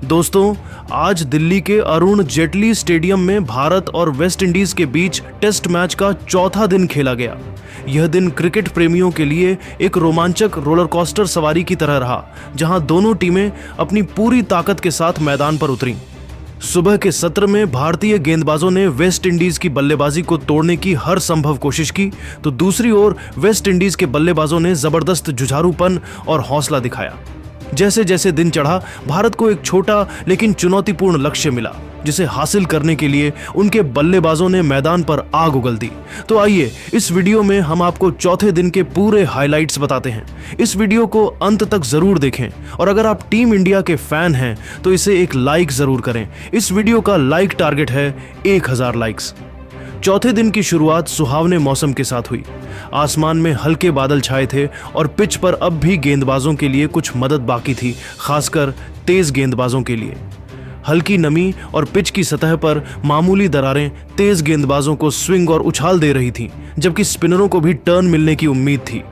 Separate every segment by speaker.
Speaker 1: दोस्तों, आज दिल्ली के अरुण जेटली स्टेडियम में भारत और वेस्ट इंडीज के बीच टेस्ट मैच का चौथा दिन खेला गया। यह दिन क्रिकेट प्रेमियों के लिए एक रोमांचक रोलर कोस्टर सवारी की तरह रहा, जहां दोनों टीमें अपनी पूरी ताकत के साथ मैदान पर उतरीं। सुबह के सत्र में भारतीय गेंदबाजों ने वेस्ट इंडीज की बल्लेबाजी को तोड़ने की हर संभव कोशिश की, तो दूसरी ओर वेस्ट इंडीज के बल्लेबाजों ने जबरदस्त जुझारूपन और हौसला दिखाया। जैसे जैसे दिन चढ़ा, भारत को एक छोटा लेकिन चुनौतीपूर्ण लक्ष्य मिला, जिसे हासिल करने के लिए उनके बल्लेबाजों ने मैदान पर आग उगल दी। तो आइए इस वीडियो में हम आपको चौथे दिन के पूरे हाइलाइट्स बताते हैं। इस वीडियो को अंत तक जरूर देखें और अगर आप टीम इंडिया के फैन हैं तो इसे एक लाइक जरूर करें। इस वीडियो का लाइक टारगेट है 1000 लाइक्स। चौथे दिन की शुरुआत सुहावने मौसम के साथ हुई। आसमान में हल्के बादल छाए थे और पिच पर अब भी गेंदबाजों के लिए कुछ मदद बाकी थी, खासकर तेज गेंदबाजों के लिए। हल्की नमी और पिच की सतह पर मामूली दरारें तेज गेंदबाजों को स्विंग और उछाल दे रही थीं, जबकि स्पिनरों को भी टर्न मिलने की उम्मीद थी।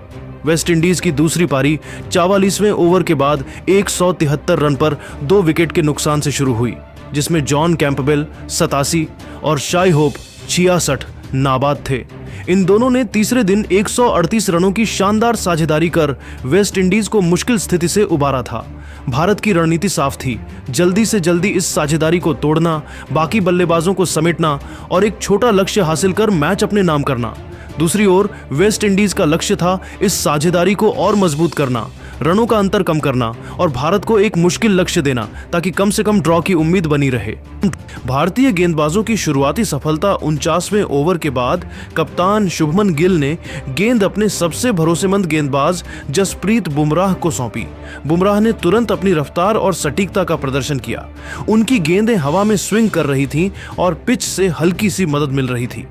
Speaker 1: वेस्ट इंडीज की दूसरी पारी 44वें ओवर के बाद 173 रन पर 2 विकेट के नुकसान से शुरू हुई, जिसमें जॉन कैंपबेल 87 और शाई होप 66 नाबाद थे। इन दोनों ने तीसरे दिन 138 रनों की शानदार साझेदारी कर वेस्ट इंडीज को मुश्किल स्थिति से उबारा था। भारत की रणनीति साफ थी, जल्दी से जल्दी इस साझेदारी को तोड़ना, बाकी बल्लेबाजों को समेटना और एक छोटा लक्ष्य हासिल कर मैच अपने नाम करना। दूसरी ओर वेस्ट इंडीज का लक्ष्य था इस साझेदारी को और मजबूत करना, रनों का अंतर कम करना और भारत को एक मुश्किल लक्ष्य देना, ताकि कम से कम ड्रॉ की उम्मीद बनी रहे। भारतीय गेंदबाजों की शुरुआती सफलता 49वें ओवर के बाद कप्तान शुभमन गिल ने गेंद अपने सबसे भरोसेमंद गेंदबाज जसप्रीत बुमराह को सौंपी। बुमराह ने तुरंत अपनी रफ्तार और सटीकता का प्रदर्शन किया। उनकी गेंदें हवा में स्विंग कर रही थीं और पिच से हल्की सी मदद मिल रही थी।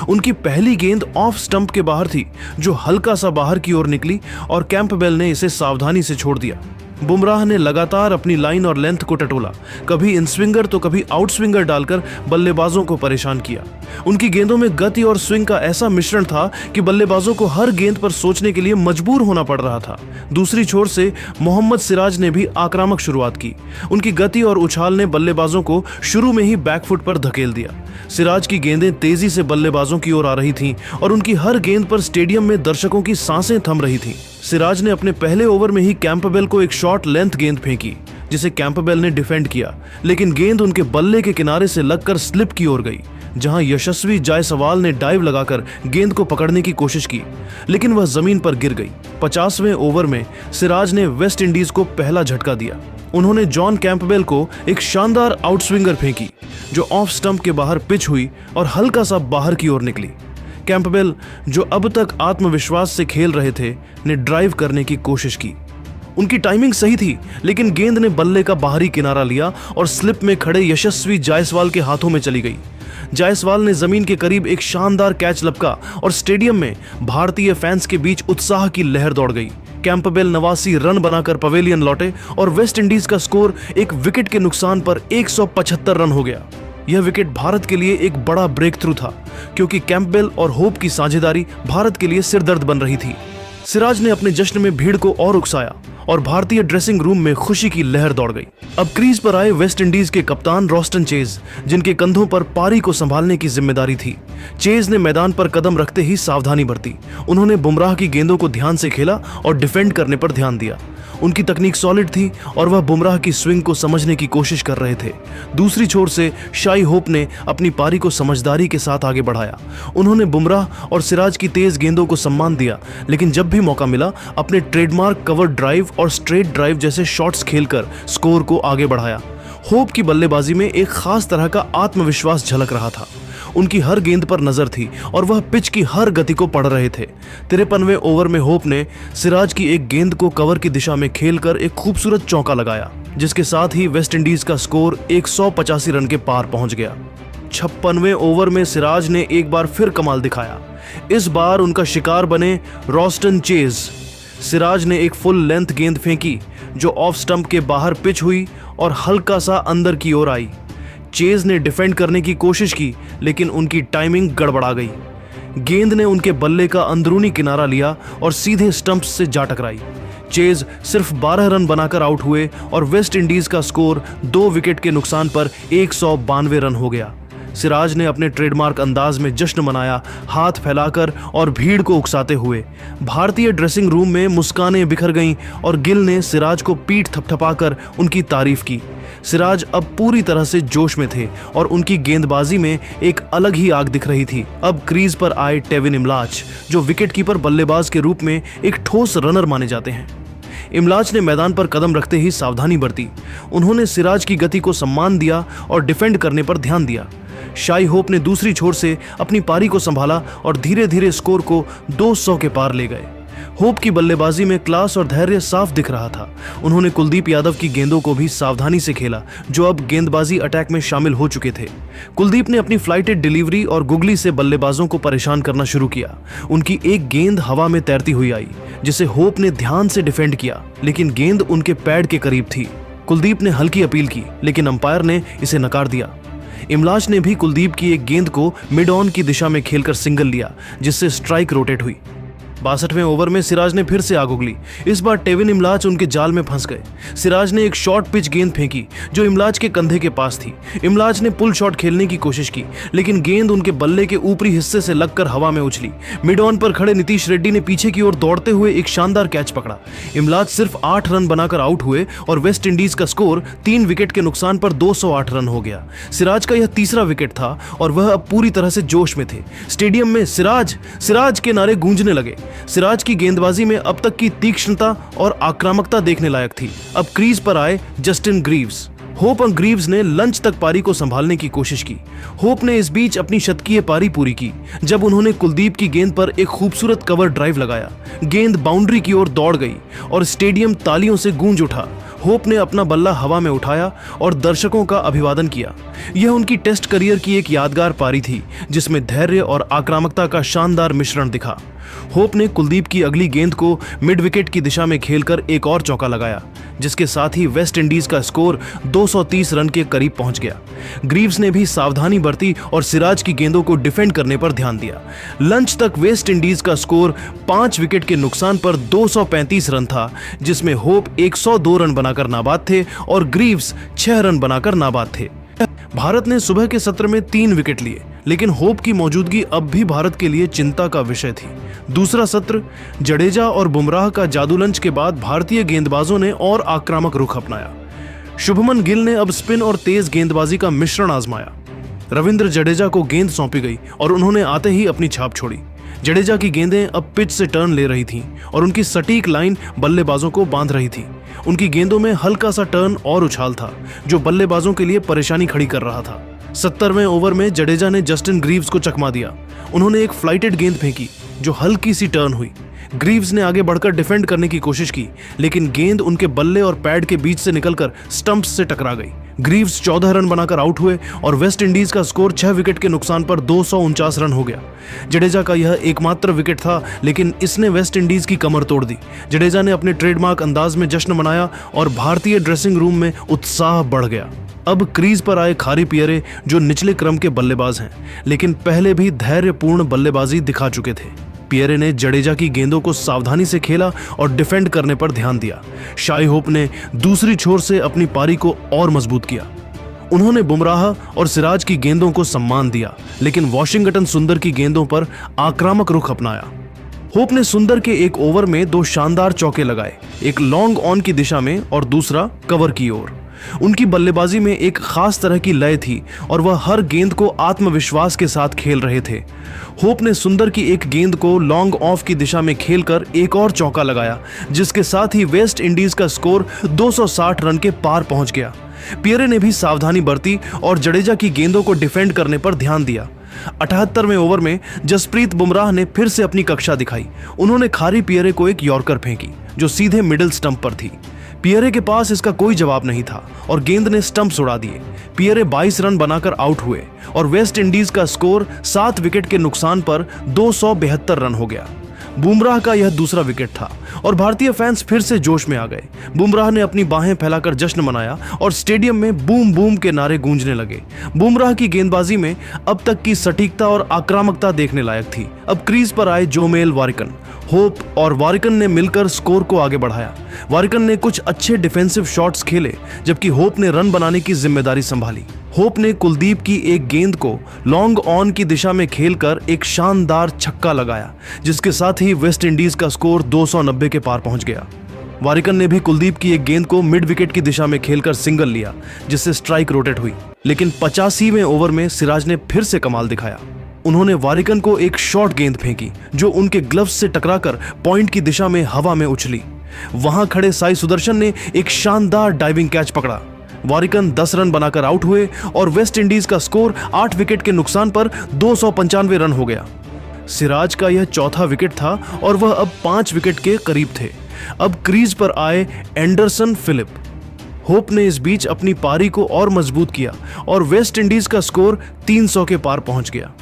Speaker 1: उनकी पहली गेंद ऑफ स्टंप के बाहर थी, जो हल्का सा बाहर की ओर निकली और कैंपबेल ने इसे सावधानी से छोड़ दिया। बुमराह ने लगातार अपनी लाइन और लेंथ को टटोला, कभी इन स्विंगर तो कभी आउट स्विंगर डालकर बल्लेबाजों को परेशान किया। उनकी गेंदों में गति और स्विंग का ऐसा मिश्रण था कि बल्लेबाजों को हर गेंद पर सोचने के लिए मजबूर होना पड़ रहा था। दूसरी छोर से मोहम्मद सिराज ने भी आक्रामक शुरुआत की। उनकी गति और उछाल ने बल्लेबाजों को शुरू में ही बैकफुट पर धकेल दिया। सिराज की गेंदें तेजी से बल्लेबाजों की ओर आ रही थीं और उनकी हर गेंद पर स्टेडियम में दर्शकों की सांसें थम रही थीं। सिराज ने अपने पहले ओवर में ही कैंपबेल को एक शॉर्ट लेंथ गेंद फेंकी, जिसे कैंपबेल ने डिफेंड किया, लेकिन गेंद उनके बल्ले के किनारे से लगकर स्लिप की ओर गई, जहां यशस्वी जायसवाल ने डाइव लगाकर गेंद को पकड़ने की कोशिश की, लेकिन वह जमीन पर गिर गई। 50वें ओवर में सिराज ने वेस्ट इंडीज को पहला झटका दिया। उन्होंने जॉन कैंपबेल को एक शानदार आउट स्विंगर फेंकी, जो ऑफ स्टंप के बाहर पिच हुई और हल्का सा बाहर की ओर निकली। कैंपबेल, जो अब तक आत्मविश्वास से खेल रहे थे, ने ड्राइव करने की कोशिश की। उनकी टाइमिंग सही थी, लेकिन गेंद ने बल्ले का बाहरी किनारा लिया और स्लिप में खड़े यशस्वी जायसवाल के हाथों में चली गई। जायसवाल ने जमीन के करीब एक शानदार कैच लपका और स्टेडियम में भारतीय फैंस के बीच उत्साह की लहर दौड़ गई। कैंपबेल 89 रन बनाकर पवेलियन लौटे और वेस्ट इंडीज का स्कोर एक विकेट के नुकसान पर 175 रन हो गया। यह विकेट भारत के लिए एक बड़ा ब्रेक थ्रू था, क्योंकि कैंपबेल और होप की साझेदारी भारत के लिए सिरदर्द बन रही थी। सिराज ने अपने जश्न में भीड़ को और उकसाया और भारतीय ड्रेसिंग रूम में खुशी की लहर दौड़ गई। अब क्रीज पर आए वेस्ट इंडीज के कप्तान रॉस्टन चेज, जिनके कंधों पर पारी को संभालने की जिम्मेदारी थी। चेज ने मैदान पर कदम रखते ही सावधानी बरती। उन्होंने बुमराह की गेंदों को ध्यान से खेला और डिफेंड करने पर ध्यान दिया। उनकी तकनीक सॉलिड थी और वह बुमराह की स्विंग को समझने की कोशिश कर रहे थे। दूसरी छोर से शाई होप ने अपनी पारी को समझदारी के साथ आगे बढ़ाया। उन्होंने बुमराह और सिराज की तेज गेंदों को सम्मान दिया, लेकिन जब भी मौका मिला अपने ट्रेडमार्क कवर ड्राइव और स्ट्रेट ड्राइव जैसे शॉट्स खेलकर स्कोर को आगे बढ़ाया। होप की बल्लेबाजी में एक खास तरह का आत्मविश्वास झलक रहा था। उनकी हर गेंद पर नजर थी और वह पिच की हर गति को पढ़ रहे थे। 53वें ओवर में होप ने सिराज की एक गेंद को कवर की दिशा में खेलकर एक खूबसूरत चौका लगाया, जिसके साथ ही वेस्ट इंडीज का स्कोर 185 रन के पार पहुंच गया। 56वें ओवर में सिराज ने एक बार फिर कमाल दिखाया। इस बार उनका शिकार बने रॉस्टन चेज। सिराज ने एक फुल लेंथ गेंद फेंकी, जो ऑफ स्टंप के बाहर पिच हुई और हल्का सा अंदर की ओर आई। चेज ने डिफेंड करने की कोशिश की, लेकिन उनकी टाइमिंग गड़बड़ा गई। गेंद ने उनके बल्ले का अंदरूनी किनारा लिया और सीधे स्टंप्स से जा टकराई। चेज सिर्फ 12 रन बनाकर आउट हुए और वेस्ट इंडीज का स्कोर 2 विकेट के नुकसान पर 192 रन हो गया। सिराज ने अपने ट्रेडमार्क अंदाज में जश्न मनाया, हाथ फैलाकर और भीड़ को उकसाते हुए। भारतीय ड्रेसिंग रूम में मुस्कानें बिखर गईं और गिल ने सिराज को पीठ थपथपाकर उनकी तारीफ की। सिराज अब पूरी तरह से जोश में थे और उनकी गेंदबाजी में एक अलग ही आग दिख रही थी। अब क्रीज पर आए टेविन इमलाच, जो विकेटकीपर बल्लेबाज के रूप में एक ठोस रनर माने जाते हैं। इमलाच ने मैदान पर कदम रखते ही सावधानी बरती। उन्होंने सिराज की गति को सम्मान दिया और डिफेंड करने पर ध्यान दिया। शाई होप ने दूसरी छोर से अपनी पारी को संभाला और धीरे धीरे स्कोर को 200 के पार ले गए। होप की बल्लेबाजी में क्लास और धैर्य साफ दिख रहा था। उन्होंने कुलदीप यादव की गेंदों को भी सावधानी से खेला, जो अब गेंदबाजी अटैक में शामिल हो चुके थे। कुलदीप ने अपनी फ्लाइटेड डिलीवरी और गुगली से बल्लेबाजों को परेशान करना शुरू किया। उनकी एक गेंद हवा में तैरती हुई आई, जिसे होप ने ध्यान से डिफेंड किया, लेकिन गेंद उनके पैड के करीब थी। कुलदीप ने हल्की अपील की, लेकिन अंपायर ने इसे नकार दिया। इमलाच ने भी कुलदीप की एक गेंद को मिड ऑन की दिशा में खेलकर सिंगल लिया, जिससे स्ट्राइक रोटेट हुई। 62वें ओवर में सिराज ने फिर से आग उगली। इस बार टेविन इमलाच उनके जाल में फंस गए। सिराज ने एक शॉर्ट पिच गेंद फेंकी जो इमलाच के कंधे के पास थी। इमलाच ने पुल शॉट खेलने की कोशिश की, लेकिन गेंद उनके बल्ले के ऊपरी हिस्से से लगकर हवा में उछली। मिड ऑन पर खड़े नीतीश रेड्डी ने पीछे की ओर दौड़ते हुए एक शानदार कैच पकड़ा। इमलाच सिर्फ 8 रन बनाकर आउट हुए और वेस्ट इंडीज का स्कोर 3 विकेट के नुकसान पर 208 रन हो गया। सिराज का यह तीसरा विकेट था और वह अब पूरी तरह से जोश में थे। स्टेडियम में सिराज सिराज के नारे गूंजने लगे। सिराज की गेंदबाजी में अब तक की तीक्ष्णता और आक्रामकता देखने लायक थी। अब क्रीज पर आए जस्टिन ग्रीव्स। होप और ग्रीव्स ने लंच तक पारी को संभालने की कोशिश की। होप ने इस बीच अपनी शतकीय पारी पूरी की, जब उन्होंने कुलदीप की गेंद पर एक खूबसूरत कवर ड्राइव लगाया। गेंद बाउंड्री की ओर दौड़ गई और स्टेडियम तालियों से गूंज उठा। होप ने अपना बल्ला हवा में उठाया और दर्शकों का अभिवादन किया। यह उनकी टेस्ट करियर की एक यादगार पारी थी, जिसमें धैर्य और आक्रामकता का शानदार मिश्रण दिखा। होप ने कुलदीप की अगली गेंद को मिड विकेट की दिशा में खेलकर एक और चौका लगाया, जिसके साथ ही वेस्ट इंडीज का स्कोर 230 रन के करीब पहुंच गया। ग्रीव्स ने भी सावधानी बरती और सिराज की गेंदों को डिफेंड करने पर ध्यान दिया। लंच तक वेस्ट इंडीज का स्कोर 5 विकेट के नुकसान पर 235 रन था, जिसमें होप 102 रन बनाकर नाबाद थे और ग्रीव्स 6 रन बनाकर नाबाद थे। भारत ने सुबह के सत्र में 3 विकेट लिए, लेकिन होप की मौजूदगी अब भी भारत के लिए चिंता का विषय थी। दूसरा सत्र जडेजा और बुमराह का जादू लंच के बाद भारतीय गेंदबाजों ने और आक्रामक रुख अपनाया। शुभमन गिल ने अब स्पिन और तेज गेंदबाजी का मिश्रण आजमाया। रविंद्र जडेजा को गेंद सौंपी गई और उन्होंने आते ही अपनी छाप छोड़ी। जडेजा की गेंदें अब पिच से टर्न ले रही थीं और उनकी सटीक लाइन बल्लेबाजों को बांध रही थी। उनकी गेंदों में हल्का सा टर्न और उछाल था, जो बल्लेबाजों के लिए परेशानी खड़ी कर रहा था। 70वें ओवर में जडेजा ने जस्टिन ग्रीव्स को चकमा दिया। उन्होंने एक फ्लाइटेड गेंद फेंकी जो हल्की सी टर्न हुई। ग्रीव्स ने आगे बढ़कर डिफेंड करने की कोशिश की, लेकिन गेंद उनके बल्ले और पैड के बीच से निकलकर स्टंप्स से टकरा गई। ग्रीव्स 14 रन बनाकर आउट हुए और वेस्ट इंडीज का स्कोर 6 विकेट के नुकसान पर 249 रन हो गया। जडेजा का यह एकमात्र विकेट था, लेकिन इसने वेस्ट इंडीज की कमर तोड़ दी। जडेजा ने अपने ट्रेडमार्क अंदाज में जश्न मनाया और भारतीय ड्रेसिंग रूम में उत्साह बढ़ गया। अब क्रीज पर आए खारी पियरे, जो निचले क्रम के बल्लेबाज हैं, लेकिन पहले भी धैर्यपूर्ण बल्लेबाजी दिखा चुके थे। पियरे ने जडेजा की गेंदों को सावधानी से खेला और डिफेंड करने पर ध्यान दिया। शाई होप ने दूसरी छोर से अपनी पारी को और मजबूत किया। उन्होंने बुमराह और सिराज की गेंदों को सम्मान दिया, लेकिन वॉशिंगटन सुंदर की गेंदों पर आक्रामक रुख अपनाया। होप ने सुंदर के एक ओवर में 2 शानदार चौके लगाए, एक लॉन्ग ऑन की दिशा में और दूसरा कवर की ओर। उनकी बल्लेबाजी में एक खास तरह की लय थी और वह हर गेंद को आत्मविश्वास के साथ खेल रहे थे। होप ने सुंदर की एक गेंद को लॉन्ग ऑफ की दिशा में खेलकर एक और चौका लगाया, जिसके साथ ही वेस्ट इंडीज का स्कोर 260 रन के पार पहुंच गया। पियरे ने भी सावधानी बरती और जडेजा की गेंदों को डिफेंड करने पर ध्यान दिया। 78वें ओवर में जसप्रीत बुमराह ने फिर से अपनी कक्षा दिखाई। उन्होंने खारी पियरे को एक यॉर्कर फेंकी जो सीधे मिडिल स्टंप पर थी। पियरे के पास इसका कोई जवाब नहीं था और गेंद ने स्टंप्स उड़ा दिए। पियरे 22 रन बनाकर आउट हुए और वेस्ट इंडीज का स्कोर 7 विकेट के नुकसान पर 272 रन हो गया। बुमराह का यह दूसरा विकेट था और भारतीय फैंस फिर से जोश में आ गए। बुमराह ने अपनी बाहें फैलाकर जश्न मनाया और स्टेडियम में बूम बूम के नारे गूंजने लगे। बुमराह की गेंदबाजी में अब तक की सटीकता और आक्रामकता देखने लायक थी। अब क्रीज पर आए जोमेल वारिकन। होप और वारिकन ने मिलकर स्कोर को आगे बढ़ाया। वारिकन ने कुछ अच्छे डिफेंसिव शॉट्स खेले, जबकि होप ने रन बनाने की जिम्मेदारी संभाली। होप ने कुलदीप की एक गेंद को लॉन्ग ऑन की दिशा में खेलकर एक शानदार छक्का लगाया, जिसके साथ ही वेस्ट इंडीज का स्कोर 290 के पार पहुंच गया। वारिकन ने भी कुलदीप की एक गेंद को मिड विकेट की दिशा में खेलकर सिंगल लिया, जिससे स्ट्राइक रोटेट हुई। लेकिन 85वें ओवर में सिराज ने फिर से कमाल दिखाया। उन्होंने वारिकन को एक शॉर्ट गेंद फेंकी, जो उनके ग्लव्स से टकराकर पॉइंट की दिशा में हवा में उछली। वहां खड़े साई सुदर्शन ने एक शानदार डाइविंग कैच पकड़ा। वारिकन 10 रन बनाकर आउट हुए और वेस्ट इंडीज का स्कोर 8 विकेट के नुकसान पर 295 रन हो गया। सिराज का यह चौथा विकेट था और वह अब 5 विकेट के करीब थे। अब क्रीज पर आए एंडरसन फिलिप। होप ने इस बीच अपनी पारी को और मजबूत किया और वेस्ट इंडीज का स्कोर 300 के पार पहुंच गया।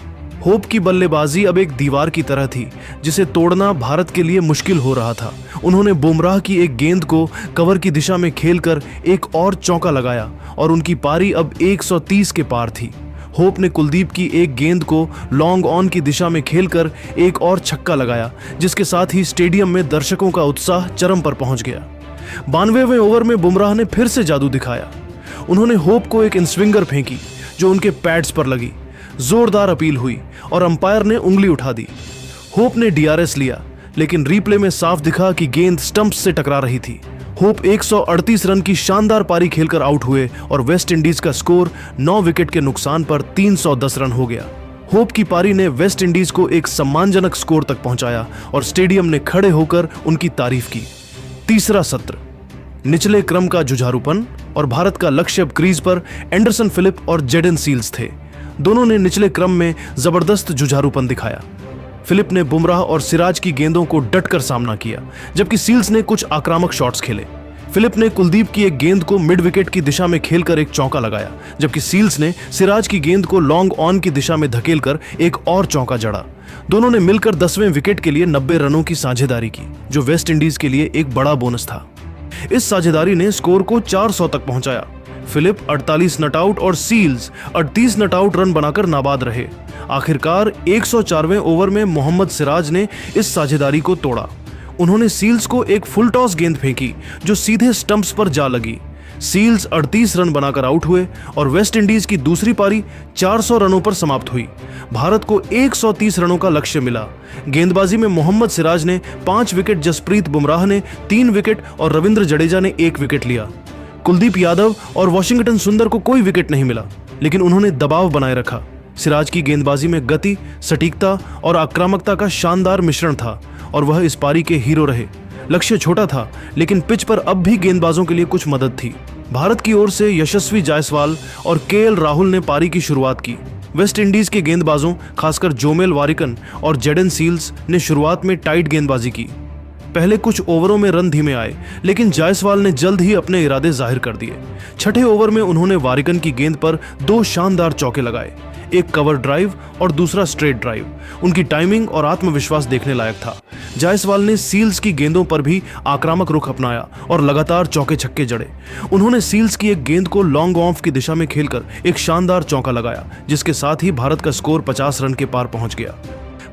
Speaker 1: होप की बल्लेबाजी अब एक दीवार की तरह थी, जिसे तोड़ना भारत के लिए मुश्किल हो रहा था। उन्होंने बुमराह की एक गेंद को कवर की दिशा में खेलकर एक और चौका लगाया और उनकी पारी अब 130 के पार थी। होप ने कुलदीप की एक गेंद को लॉन्ग ऑन की दिशा में खेलकर एक और छक्का लगाया, जिसके साथ ही स्टेडियम में दर्शकों का उत्साह चरम पर पहुंच गया। 92वें ओवर में बुमराह ने फिर से जादू दिखाया। उन्होंने होप को एक इनस्विंगर फेंकी, जो उनके पैड्स पर लगी। जोरदार अपील हुई और अंपायर ने उंगली उठा दी। होप ने डीआरएस लिया, लेकिन रीप्ले में साफ दिखा कि गेंद स्टंप्स से टकरा रही थी। होप 138 रन की शानदार पारी खेलकर आउट हुए और वेस्ट इंडीज का स्कोर 9 विकेट के नुकसान पर 310 रन हो गया। होप की पारी ने वेस्ट इंडीज को एक सम्मानजनक स्कोर तक पहुंचाया और स्टेडियम ने खड़े होकर उनकी तारीफ की। तीसरा सत्र, निचले क्रम का जुझारूपन और भारत का लक्ष्य अब क्रीज पर एंडरसन फिलिप और जेडन सील्स थे। दोनों ने निचले क्रम में जबरदस्त जुझारूपन दिखाया। फिलिप ने बुमराह और सिराज की गेंदों को डटकर सामना किया, जबकि सील्स ने कुछ आक्रामक शॉट्स खेले। फिलिप ने कुलदीप की एक गेंद को मिड विकेट की दिशा में खेलकर एक चौका लगाया, जबकि सील्स ने सिराज की गेंद को लॉन्ग ऑन की दिशा में धकेलकर एक और चौका जड़ा। दोनों ने मिलकर 10वें विकेट के लिए 90 रनों की साझेदारी की, जो वेस्ट इंडीज के लिए एक बड़ा बोनस था। इस साझेदारी ने स्कोर को 400 तक पहुंचाया। फिलिप 48 नटआउट और सील्स 38 नटआउट रन बनाकर नाबाद रहे। आखिरकार 104वें ओवर में मोहम्मद सिराज ने इस साझेदारी को तोड़ा। उन्होंने सील्स को एक फुल टॉस गेंद फेंकी, जो सीधे स्टंप्स पर जा लगी। सील्स 38 रन बनाकर आउट हुए और वेस्ट इंडीज की दूसरी पारी 400 रनों पर समाप्त हुई। भारत को 130 रनों का लक्ष्य मिला। गेंदबाजी में मोहम्मद सिराज ने 5 विकेट, जसप्रीत बुमराह ने 3 विकेट और रविंद्र जडेजा ने 1 विकेट लिया। कुलदीप यादव और वॉशिंगटन सुंदर को कोई विकेट नहीं मिला, लेकिन उन्होंने दबाव बनाए रखा। सिराज की गेंदबाजी में गति, सटीकता और आक्रामकता का शानदार मिश्रण था और वह इस पारी के हीरो रहे। लक्ष्य छोटा था, लेकिन पिच पर अब भी गेंदबाजों के लिए कुछ मदद थी। भारत की ओर से यशस्वी जायसवाल और केएल राहुल ने पारी की शुरुआत की। वेस्ट इंडीज के गेंदबाजों, खासकर जोमेल वारिकन और जेडन सील्स ने शुरुआत में टाइट गेंदबाजी की। पहले कुछ ओवरों में रन धीमे आए, लेकिन जायसवाल ने जल्द ही अपने इरादे जाहिर कर दिए। छठे ओवर में उन्होंने वारिकन की गेंद पर 2 शानदार चौके लगाए, एक कवर ड्राइव और दूसरा स्ट्रेट ड्राइव। उनकी टाइमिंग और आत्मविश्वास देखने लायक था। जायसवाल ने सील्स की गेंदों पर भी आक्रामक रुख अपनाया और लगातार चौके छक्के जड़े। उन्होंने सील्स की एक गेंद को लॉन्ग ऑफ की दिशा में खेलकर एक शानदार चौका लगाया, जिसके साथ ही भारत का स्कोर 50 रन के पार पहुंच गया।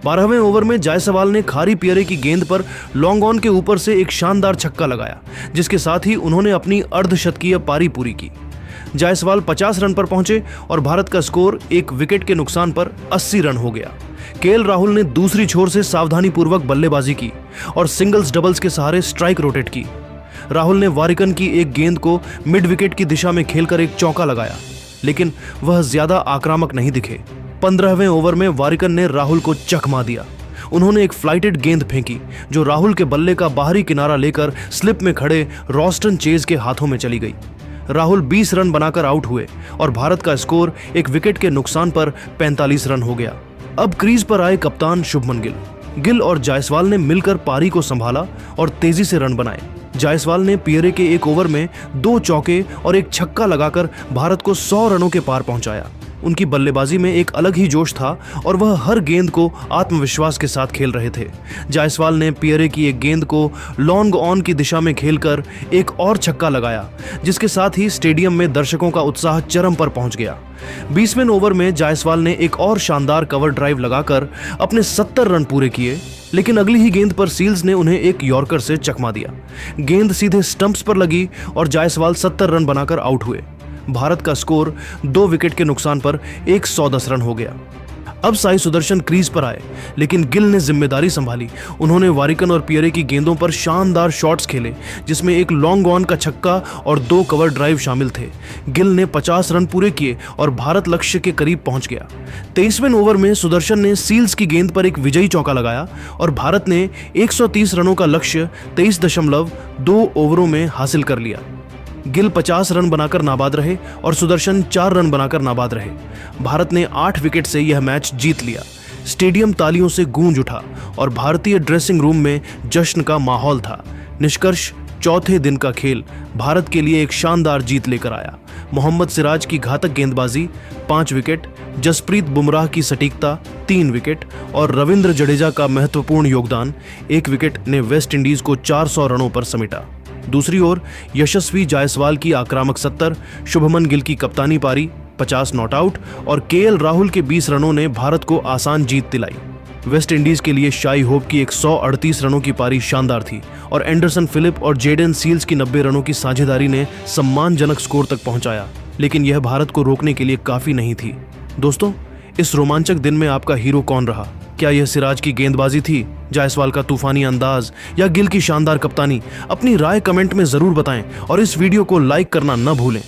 Speaker 1: 12वें ओवर में जायसवाल ने खारी पियरे की गेंद पर लॉन्ग ऑन के ऊपर से एक शानदार छक्का लगाया, जिसके साथ ही उन्होंने अपनी अर्धशतकीय पारी पूरी की। जायसवाल 50 रन पर पहुंचे और भारत का स्कोर 1 विकेट के नुकसान पर 80 रन हो गया। केएल राहुल ने दूसरी छोर से सावधानीपूर्वक बल्लेबाजी की और सिंगल्स डबल्स के सहारे स्ट्राइक रोटेट की। राहुल ने वारिकन की एक गेंद को मिड विकेट की दिशा में खेलकर एक चौका लगाया, लेकिन वह ज्यादा आक्रामक नहीं दिखे। 15वें ओवर में वारिकन ने राहुल को चकमा दिया। उन्होंने एक फ्लाइटेड गेंद फेंकी, जो राहुल के बल्ले का बाहरी किनारा लेकर स्लिप में खड़े रॉस्टन चेज के हाथों में चली गई। राहुल 20 रन बनाकर आउट हुए और भारत का स्कोर 1 विकेट के नुकसान पर 45 रन हो गया। अब क्रीज पर आए कप्तान शुभमन गिल और जायसवाल ने मिलकर पारी को संभाला और तेजी से रन बनाए। जायसवाल ने पियरे के एक ओवर में 2 चौके और एक छक्का लगाकर भारत को 100 रनों के पार पहुंचाया। उनकी बल्लेबाजी में एक अलग ही जोश था और वह हर गेंद को आत्मविश्वास के साथ खेल रहे थे। जायसवाल ने पियरे की एक गेंद को लॉन्ग ऑन की दिशा में खेलकर एक और छक्का लगाया, जिसके साथ ही स्टेडियम में दर्शकों का उत्साह चरम पर पहुंच गया। 20वें ओवर में जायसवाल ने एक और शानदार कवर ड्राइव लगाकर अपने 70 रन पूरे किए, लेकिन अगली ही गेंद पर सील्स ने उन्हें एक यॉर्कर से चकमा दिया। गेंद सीधे स्टंप्स पर लगी और जायसवाल 70 रन बनाकर आउट हुए। भारत का स्कोर 2 विकेट के नुकसान पर 110 रन हो गया। अब साई सुदर्शन क्रीज पर आए, लेकिन गिल ने जिम्मेदारी संभाली। उन्होंने वारिकन और पियरे की गेंदों पर शानदार शॉट्स खेले, जिसमें एक लॉन्ग ऑन का छक्का और 2 कवर ड्राइव शामिल थे। गिल ने 50 रन पूरे किए और भारत लक्ष्य के करीब पहुंच गया। 23वें ओवर में सुदर्शन ने सील्स की गेंद पर एक विजयी चौका लगाया और भारत ने 130 रनों का लक्ष्य 23.2 ओवरों में हासिल कर लिया। गिल 50 रन बनाकर नाबाद रहे और सुदर्शन 4 रन बनाकर नाबाद रहे। भारत ने 8 विकेट से यह मैच जीत लिया। स्टेडियम तालियों से गूंज उठा और भारतीय ड्रेसिंग रूम में जश्न का माहौल था। निष्कर्ष, चौथे दिन का खेल भारत के लिए एक शानदार जीत लेकर आया। मोहम्मद सिराज की घातक गेंदबाजी 5 विकेट, जसप्रीत बुमराह की सटीकता 3 विकेट और रविंद्र जडेजा का महत्वपूर्ण योगदान 1 विकेट ने वेस्ट इंडीज को 400 रनों पर समेटा। दूसरी ओर यशस्वी जायसवाल की आक्रामक 70, शुभमन गिल की कप्तानी पारी 50 नॉट आउट और केएल राहुल के 20 रनों ने भारत को आसान जीत दिलाई। वेस्ट इंडीज के लिए शाई होप की 138 रनों की पारी शानदार थी और एंडरसन फिलिप और जेडन सील्स की 90 रनों की साझेदारी ने सम्मानजनक स्कोर तक पहुंचाया, लेकिन यह भारत को रोकने के लिए काफी नहीं थी। दोस्तों, इस रोमांचक दिन में आपका हीरो कौन रहा? क्या यह सिराज की गेंदबाजी थी, जायसवाल का तूफानी अंदाज या गिल की शानदार कप्तानी? अपनी राय कमेंट में जरूर बताएं और इस वीडियो को लाइक करना न भूलें।